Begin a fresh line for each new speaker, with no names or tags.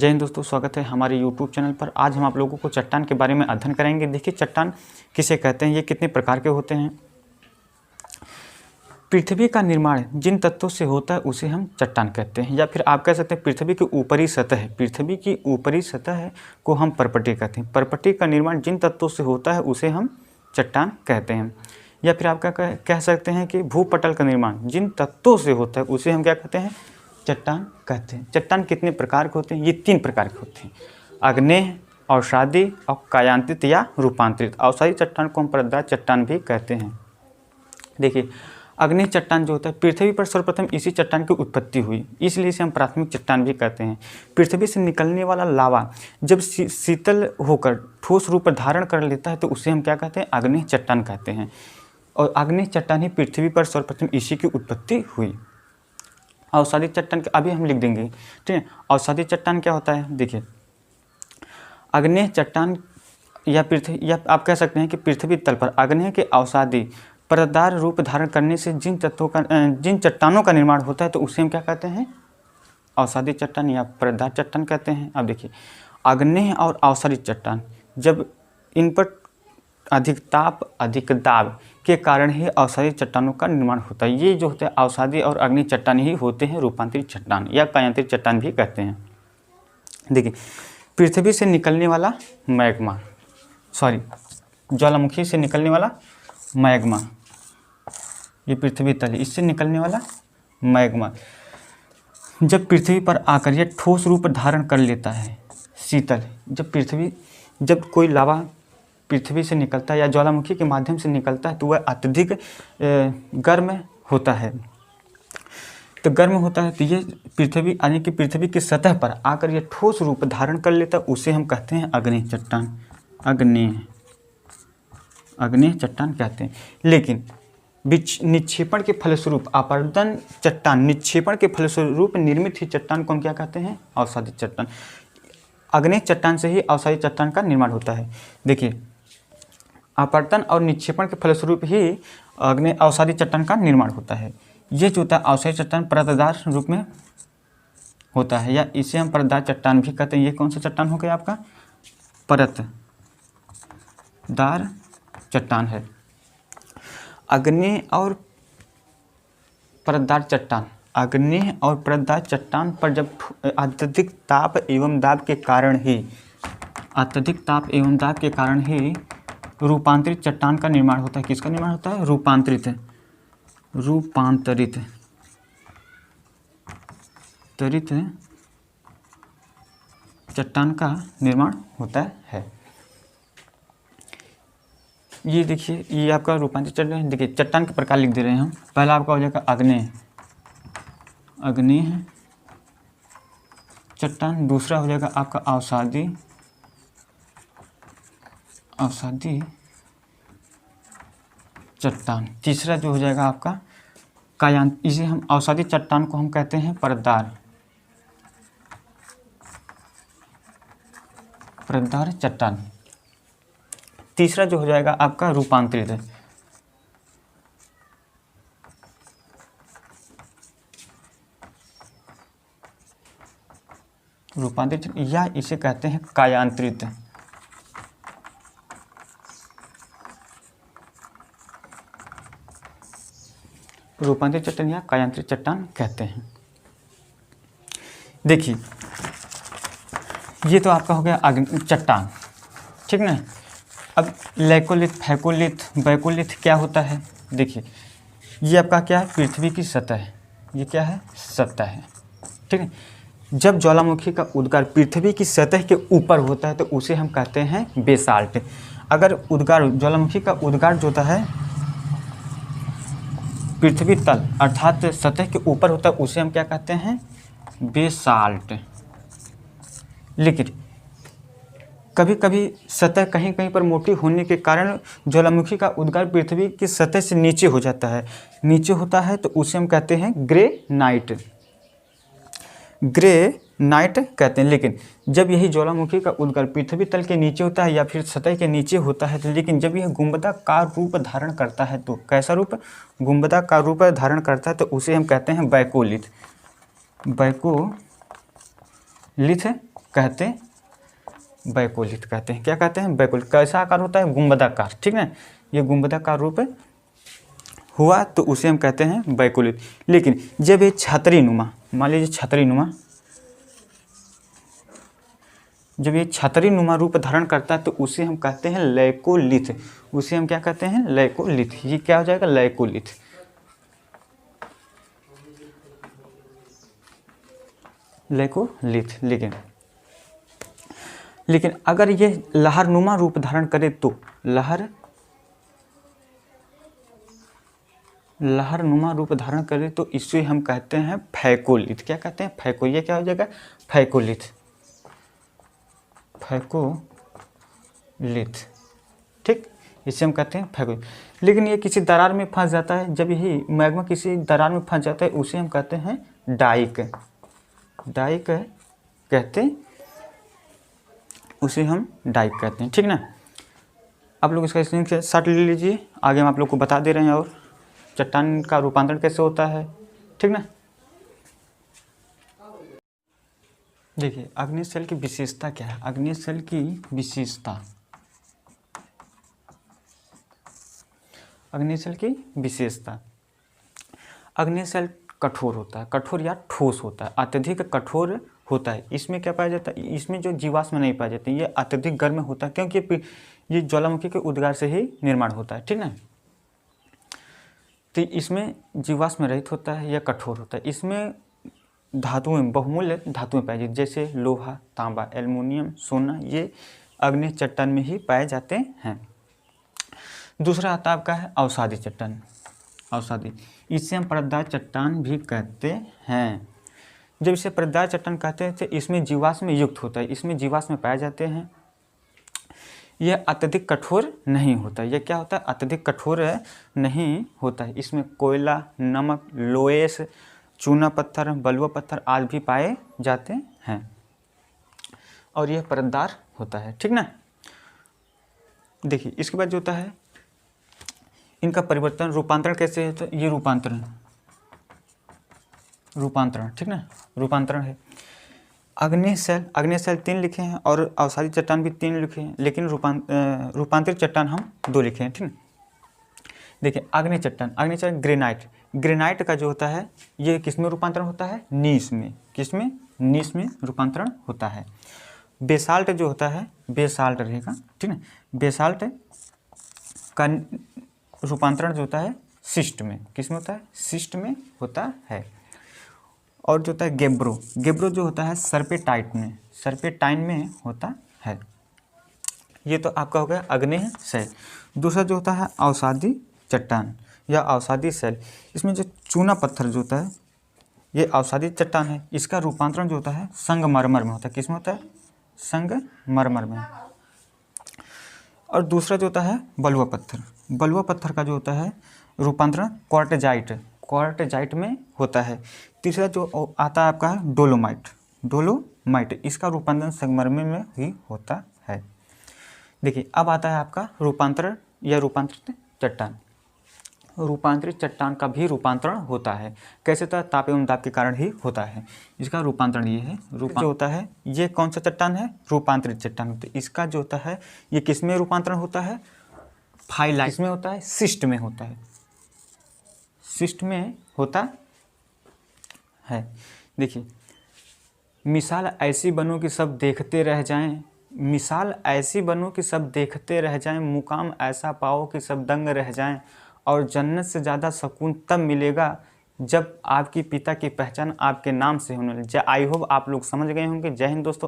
जय हिंद दोस्तों, स्वागत है हमारे YouTube चैनल पर। आज हम आप लोगों को चट्टान के बारे में अध्ययन करेंगे। देखिए चट्टान किसे कहते हैं, ये कितने प्रकार के होते हैं। पृथ्वी का निर्माण जिन तत्वों से होता है उसे हम चट्टान कहते हैं, या फिर आप कह सकते हैं पृथ्वी की ऊपरी सतह, पृथ्वी की ऊपरी सतह को हम परपटी कहते हैं। परपटी का निर्माण जिन तत्वों से होता है उसे हम चट्टान कहते हैं। या फिर आप क्या कह सकते हैं कि भूपटल का निर्माण जिन तत्वों से होता है उसे हम क्या कहते हैं, चट्टान कहते हैं। चट्टान कितने प्रकार के होते हैं, ये 3 प्रकार के होते हैं, आग्नेय, अवसादी और कायांतरित या रूपांतरित। अवसादी चट्टान को हम परतदार चट्टान भी कहते हैं। देखिए आग्नेय चट्टान जो होता है, पृथ्वी पर सर्वप्रथम इसी चट्टान की उत्पत्ति हुई, इसलिए इसे हम प्राथमिक चट्टान भी कहते हैं। पृथ्वी से निकलने वाला लावा जब शीतल होकर ठोस रूप धारण कर लेता है तो उसे हम क्या कहते हैं, आग्नेय चट्टान कहते हैं। और आग्नेय चट्टान ही पृथ्वी पर सर्वप्रथम इसी की उत्पत्ति हुई। अवसादी चट्टान के अभी हम लिख देंगे, ठीक है। अवसादी चट्टान क्या होता है, देखिए आग्नेय चट्टान या पृथ्वी, या आप कह सकते हैं कि पृथ्वी तल पर आग्नेय के अवसादी परतदार रूप धारण करने से जिन चट्टानों का निर्माण होता है तो उसे हम क्या कहते हैं, अवसादी चट्टान या परतदार चट्टान कहते हैं। अब देखिए आग्नेय और अवसादी चट्टान, जब इन पर अधिक ताप अधिक दाब के कारण ही अवसादी चट्टानों का निर्माण होता है। ये जो होते हैं अवसादी और आग्नेय चट्टान ही होते हैं रूपांतरित चट्टान या कायांतरित चट्टान भी कहते हैं। देखिए पृथ्वी से निकलने वाला मैग्मा, ज्वालामुखी से निकलने वाला मैग्मा, ये पृथ्वी तल है, इससे निकलने वाला मैग्मा जब पृथ्वी पर आकर यह ठोस रूप धारण कर लेता है, शीतल, जब कोई लावा पृथ्वी से निकलता है या ज्वालामुखी के माध्यम से निकलता है तो वह अत्यधिक गर्म होता है। तो गर्म होता है तो ये पृथ्वी यानी कि पृथ्वी की सतह पर आकर यह ठोस रूप धारण कर लेता है, उसे हम कहते हैं आग्नेय चट्टान, आग्नेय चट्टान कहते हैं। लेकिन निक्षेपण के फलस्वरूप आपर्दन चट्टान, निक्षेपण के फलस्वरूप निर्मित ही चट्टान को हम क्या कहते हैं, अवसादी चट्टान। आग्नेय चट्टान से ही अवसादी चट्टान का निर्माण होता है। देखिए आपर्तन और निक्षेपण के फलस्वरूप ही अवसादी चट्टान का निर्माण होता है। ये जो होता है अवसादी चट्टान परतदार रूप में होता है, या इसे हम परतदार चट्टान भी कहते हैं। ये कौन सा चट्टान हो गया आपका, परतदार चट्टान है। आग्नेय और परतदार चट्टान, आग्नेय और परतदार चट्टान पर जब अत्यधिक ताप एवं दाब के कारण ही रूपांतरित चट्टान का निर्माण होता है। किसका निर्माण होता है, रूपांतरित चट्टान का निर्माण होता है। ये देखिए ये आपका रूपांतरित चट्टान। देखिए चट्टान के प्रकार लिख दे रहे हैं हम। पहला आपका हो जाएगा आग्नेय चट्टान, दूसरा हो जाएगा आपका अवसादी चट्टान, तीसरा जो हो जाएगा आपका कायांत, इसे हम अवसादी चट्टान को हम कहते हैं परतदार चट्टान। तीसरा जो हो जाएगा आपका रूपांतरित, या इसे कहते हैं कायांतरित। रूपांतरित चट्टान या कायांतरित चट्टान कहते हैं। देखिए ये तो आपका हो गया चट्टान, ठीक ना। अब लैकोलिथ, फैकोलिथ, बैकोलिथ क्या होता है, देखिए ये आपका क्या है, पृथ्वी की सतह, ये क्या है, सतह है, ठीक है। जब ज्वालामुखी का उद्गार पृथ्वी की सतह के ऊपर होता है तो उसे हम कहते हैं बेसाल्ट। अगर ज्वालामुखी का उद्गार जो होता है पृथ्वी तल अर्थात सतह के ऊपर होता है उसे हम क्या कहते हैं, बेसाल्ट। लेकिन कभी कभी सतह कहीं कहीं पर मोटी होने के कारण ज्वालामुखी का उद्गार पृथ्वी की सतह से नीचे हो जाता है, नीचे होता है तो उसे हम कहते हैं ग्रेनाइट कहते हैं। लेकिन जब यही ज्वालामुखी का उद्गार पृथ्वी तल के नीचे होता है या फिर सतह के नीचे होता है तो लेकिन जब यह गुंबदाकार रूप धारण करता है तो कैसा रूप, गुंबदाकार रूप धारण करता है तो उसे हम कहते हैं बैकोलिथ कहते बैकोलिथ कहते हैं। क्या कहते हैं? बैकोलिथ। कैसा आकार होता है? गुंबदाकार, ठीक ना। ये गुंबदाकार रूप हुआ तो उसे हम कहते हैं बैकोलिथ। लेकिन जब ये छतरी नुमा, मान लीजिए छतरी नुमा, जब ये छतरी नुमा रूप धारण करता है तो उसे हम कहते हैं लैकोलिथ। उसे हम क्या कहते हैं? लैकोलिथ। ये क्या हो जाएगा? लैकोलिथ। लैकोलिथ। लेकिन अगर ये लहरनुमा रूप धारण करे तो लहरनुमा रूप धारण करे तो इसे हम कहते हैं फैकोलिथ। क्या कहते हैं? फैको। ये क्या हो जाएगा? फैकोलिथ। फैकोलिथ, ठीक। इसे हम कहते हैं फैकोलिथ। लेकिन ये किसी दरार में फंस जाता है। जब यही मैग्मा किसी दरार में फंस जाता है उसे हम कहते हैं डाइक। डाइक कहते हैं, उसे हम डाइक कहते हैं, ठीक ना। आप लोग इसका स्क्रीनशॉट ले लीजिए। आगे हम आप लोग को बता दे रहे हैं और चट्टान का रूपांतरण कैसे होता है, ठीक ना। देखिए अग्नेय सेल की विशेषता क्या है। अग्नेय सेल की विशेषता, अग्नेय सेल की विशेषता, अग्नेय सेल कठोर होता है, कठोर या ठोस होता है, अत्यधिक कठोर होता है। इसमें क्या पाया जाता है? इसमें जो जीवाश्म नहीं पाए जाते, ये अत्यधिक गर्म होता है क्योंकि ये ज्वालामुखी के उद्गार से ही निर्माण होता है, ठीक ना। तो इसमें जीवाश्म रहित होता है या कठोर होता है। इसमें धातुएं, बहुमूल्य धातुएं पाई जाती, जैसे लोहा, तांबा, एल्युमिनियम, सोना, ये अग्नेय चट्टान में ही पाए जाते हैं। दूसरा आता है आपका है अवसादी चट्टान। अवसादी, इसे हम परतदार चट्टान भी कहते हैं। जब इसे परतदार चट्टान कहते हैं तो इसमें जीवाश्म युक्त होता है, इसमें जीवाश्म पाए जाते हैं। यह अत्यधिक कठोर नहीं होता। यह क्या होता है? अत्यधिक कठोर नहीं होता है। इसमें कोयला, नमक, लोएस, चूना पत्थर, बलुआ पत्थर आदि भी पाए जाते हैं और यह परतदार होता है, ठीक ना। देखिए इसके बाद जो होता है इनका परिवर्तन, रूपांतरण कैसे है? तो ये रूपांतरण, ठीक ना, रूपांतरण है। अग्नेय सेल 3 लिखे हैं और अवसादी चट्टान भी 3 लिखे हैं, लेकिन रूपांतरित चट्टान हम 2 लिखे हैं, ठीक है। देखिए अग्नेय चट्टान ग्रेनाइट का जो होता है ये किसमें रूपांतरण होता है? नीस में। किसमें? नीस में रूपांतरण होता है। बेसाल्ट जो होता है, बेसाल्ट रहेगा, ठीक है। बेसाल्ट का रूपांतरण जो होता है सिस्ट में। किसमें होता है? सिस्ट में होता है। और जो होता है गेब्रो जो होता है सर्पेटाइन में होता है। ये तो आपका हो गया अग्नेय सेल। दूसरा जो होता है अवसादी चट्टान या अवसादी सेल, इसमें जो चूना पत्थर जो होता है ये अवसादी चट्टान है। इसका रूपांतरण जो होता है संगमरमर में होता है। किसमें होता है? संगमरमर में। और दूसरा जो होता है बलुआ पत्थर का जो होता है रूपांतरण क्वार्टजाइट में होता है। तीसरा जो आता है आपका है डोलोमाइट, इसका रूपांतरण संगमरमर में ही होता है। देखिए अब आता है आपका रूपांतरण या रूपांतरित चट्टान। रूपांतरित चट्टान का भी रूपांतरण होता है। कैसे होता है? ताप एवं दाब के कारण ही होता है। इसका रूपांतरण ये है। जो होता है ये कौन सा चट्टान है? रूपांतरित चट्टान होता है। इसका जो होता है ये किसमें रूपांतरण होता है? फाइलाइट। इसमें होता है सिस्ट में होता है। सिस्ट में होता है। देखिए मिसाल ऐसी बनो कि सब देखते रह जाएं, मिसाल ऐसी बनो कि सब देखते रह जाएं, मुकाम ऐसा पाओ कि सब दंग रह जाएं, और जन्नत से ज़्यादा सुकून तब मिलेगा जब आपकी पिता की पहचान आपके नाम से होने लगे। आई होप आप लोग समझ गए होंगे। जय हिंद दोस्तों।